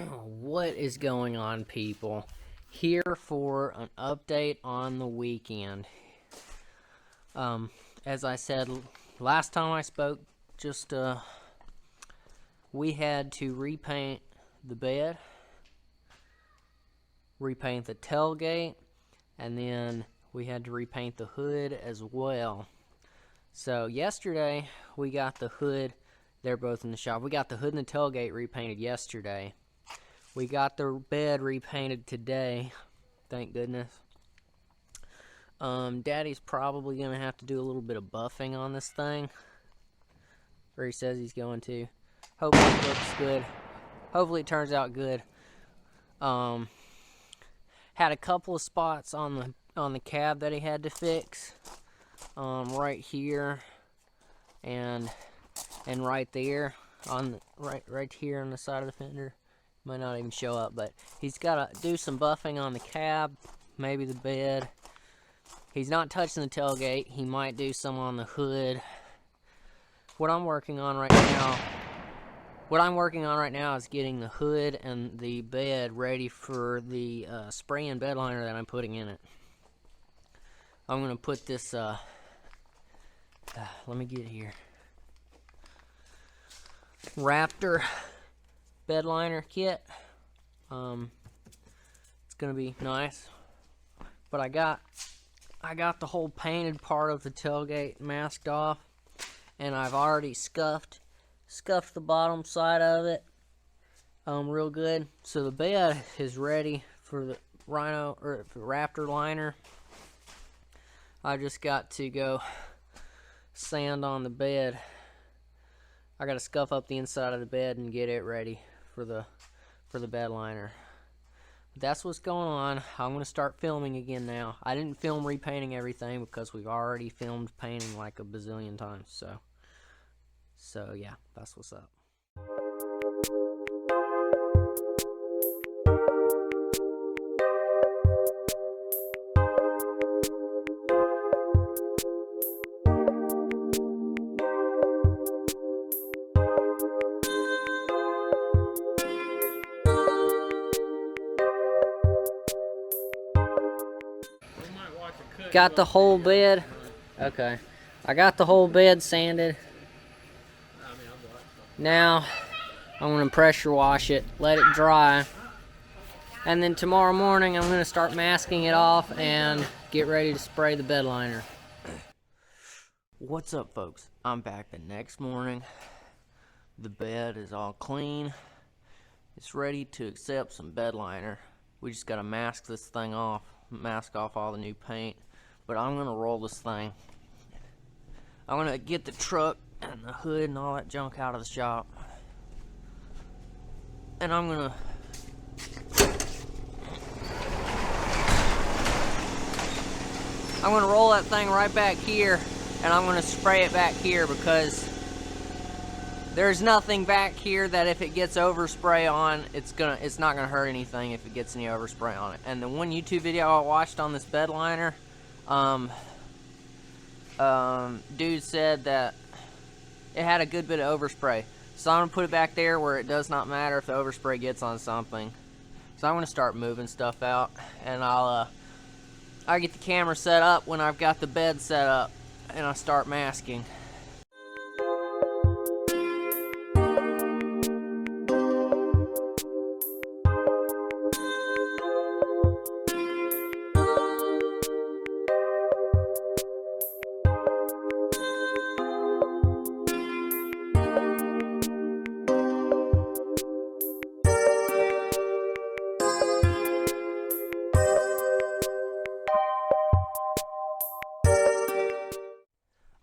What is going on, people? Here for an update on the weekend. As I said last time I spoke, we had to repaint the bed, repaint the tailgate, and then we had to repaint the hood as well. So yesterday we got the hood. They're both in the shop. We got the hood and the tailgate repainted yesterday. We got the bed repainted today, thank goodness. Daddy's probably going to have to do a little bit of buffing on this thing, or he says he's going to. Hopefully it looks good. Hopefully it turns out good. Had a couple of spots on the cab that he had to fix, right here and right there, on right here on the side of the fender. Might not even show up, but he's got to do some buffing on the cab, maybe the bed. He's not touching the tailgate. He might do some on the hood. What I'm working on right now is getting the hood and the bed ready for the spray and bed liner that I'm putting in it. I'm gonna put this. Let me get here. Raptor bed liner kit. It's gonna be nice, but I got the whole painted part of the tailgate masked off, and I've already scuffed the bottom side of it real good. So the bed is ready for the Rhino or the Raptor liner. I just got to go sand on the bed. I gotta scuff up the inside of the bed and get it ready for the bed liner. That's what's going on. I'm gonna start filming again now. I didn't film repainting everything because we've already filmed painting like a bazillion times. So yeah, that's what's up. Got the whole bed. Okay. I got the whole bed sanded. Now I'm going to pressure wash it, let it dry. And then tomorrow morning I'm going to start masking it off and get ready to spray the bed liner. What's up, folks? I'm back the next morning. The bed is all clean. It's ready to accept some bed liner. We just got to mask this thing off, mask off all the new paint. But I'm going to roll this thing. I'm going to get the truck and the hood and all that junk out of the shop. And I'm going to roll that thing right back here, and I'm going to spray it back here because there's nothing back here that if it gets overspray on, it's not going to hurt anything if it gets any overspray on it. And the one YouTube video I watched on this bed liner, dude said that it had a good bit of overspray, so I'm gonna put it back there where it does not matter if the overspray gets on something. So I'm gonna start moving stuff out, and I'll get the camera set up when I've got the bed set up, and I'll start masking.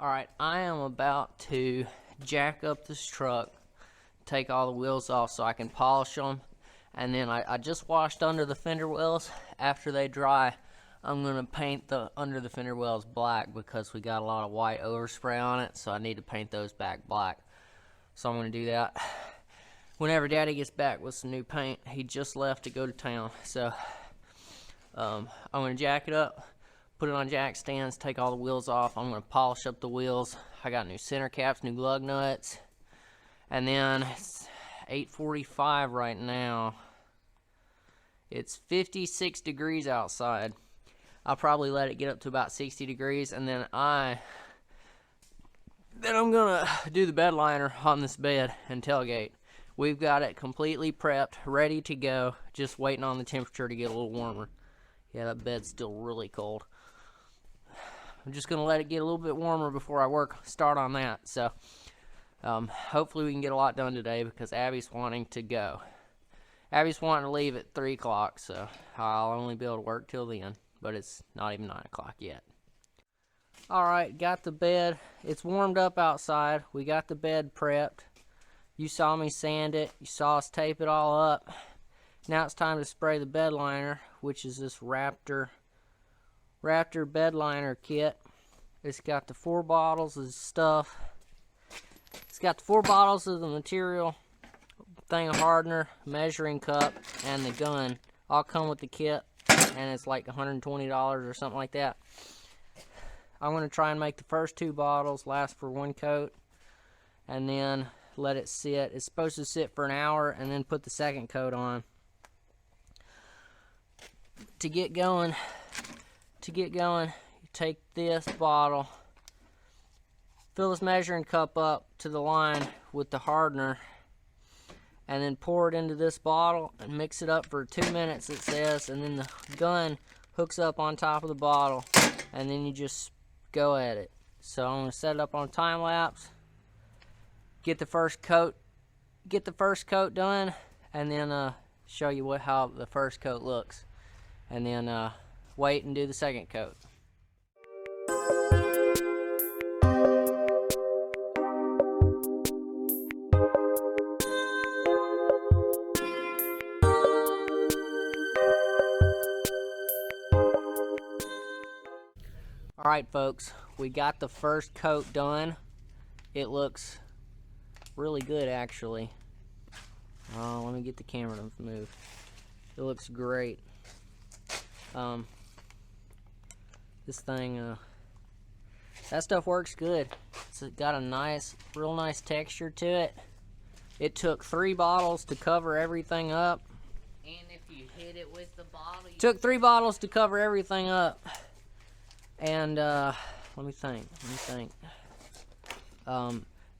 Alright, I am about to jack up this truck, take all the wheels off so I can polish them, and then I just washed under the fender wells. After they dry, I'm going to paint the under the fender wells black because we got a lot of white overspray on it, so I need to paint those back black. So I'm going to do that whenever Daddy gets back with some new paint. He just left to go to town, so I'm going to jack it up, put it on jack stands, take all the wheels off. I'm going to polish up the wheels. I got new center caps, new lug nuts, and then it's 8:45 right now. It's 56 degrees outside. I'll probably let it get up to about 60 degrees, and then I'm gonna do the bed liner on this bed and tailgate. We've got it completely prepped, ready to go, just waiting on the temperature to get a little warmer. Yeah, that bed's still really cold. I'm just gonna let it get a little bit warmer before I start on that. So hopefully we can get a lot done today, because Abby's wanting to go. Abby's wanting to leave at 3 o'clock, so I'll only be able to work till then. But it's not even 9 o'clock yet. Alright, got the bed. It's warmed up outside. We got the bed prepped. You saw me sand it. You saw us tape it all up. Now it's time to spray the bed liner, which is this Raptor bed liner kit. It's got the 4 bottles of stuff. It's got the 4 bottles of the material, thing of hardener, measuring cup, and the gun. All come with the kit. And it's like $120 or something like that. I'm going to try and make the first 2 bottles last for 1 coat, and then let it sit. It's supposed to sit for an hour, and then put the second coat on. To get going, you take this bottle, fill this measuring cup up to the line with the hardener, and then pour it into this bottle and mix it up for 2 minutes, it says, and then the gun hooks up on top of the bottle, and then you just go at it. So I'm going to set it up on time lapse, get the first coat done, and then show you how the first coat looks, and then wait and do the second coat. Alright folks, we got the first coat done. It looks really good actually. Let me get the camera to move. It looks great. This thing, that stuff works good. It's got a real nice texture to it. It took 3 bottles to cover everything up. And if you hit it with the bottle, took 3 bottles to cover everything up. And let me think.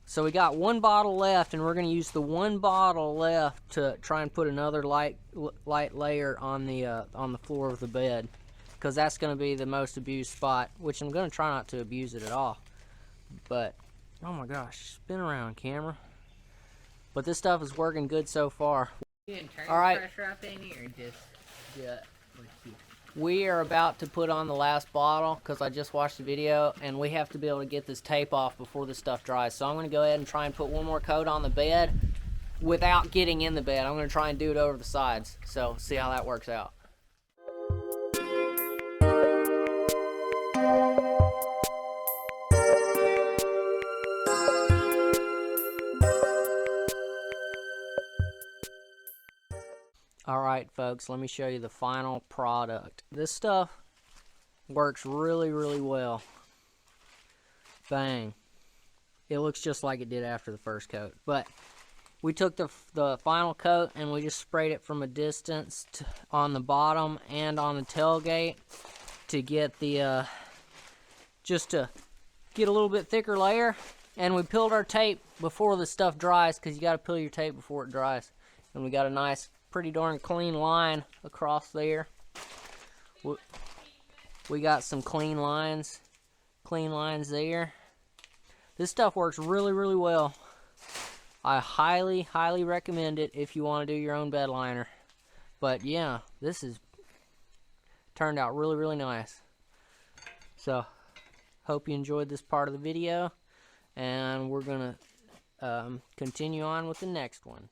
So we got 1 bottle left, and we're going to use the 1 bottle left to try and put another light layer on the floor of the bed, because that's going to be the most abused spot. Which I'm going to try not to abuse it at all. But oh my gosh, spin around, camera. But this stuff is working good so far. You can turn all right. pressure up in here, just We are about to put on the last bottle, because I just watched the video, and we have to be able to get this tape off before this stuff dries. So I'm going to go ahead and try and put 1 more coat on the bed without getting in the bed. I'm going to try and do it over the sides. So see how that works out. Alright folks, let me show you the final product. This stuff works really, really well. Bang. It looks just like it did after the first coat. But we took the final coat and we just sprayed it from a distance on the bottom and on the tailgate to get the, just to get a little bit thicker layer. And we peeled our tape before the stuff dries, because you got to peel your tape before it dries. And we got a nice, pretty darn clean line across there. We got some clean lines there. This stuff works really, really well. I highly, highly recommend it if you want to do your own bed liner. But yeah, this has turned out really, really nice. So, hope you enjoyed this part of the video, and we're gonna continue on with the next one.